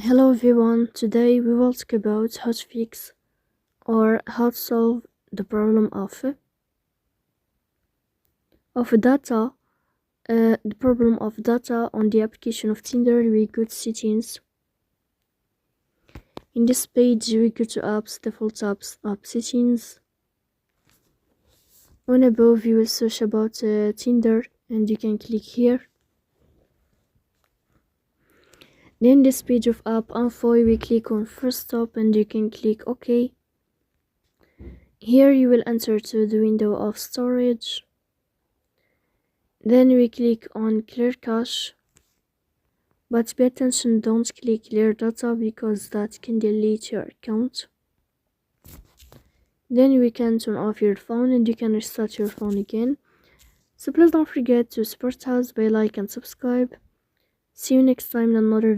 Hello everyone, today we will talk about how to fix or how to solve the problem of data, the problem of data on the application of Tinder. We go to settings. In this page we go to apps, default apps, app settings. On above you will search about Tinder and you can click here. Then this page of app info, we click on first stop and you can click OK. Here you will enter to the window of storage. Then we click on clear cache, but pay attention, don't click clear data because that can delete your account. Then we can turn off your phone and you can restart your phone again. So please don't forget to support us by like and subscribe. See you next time in another video.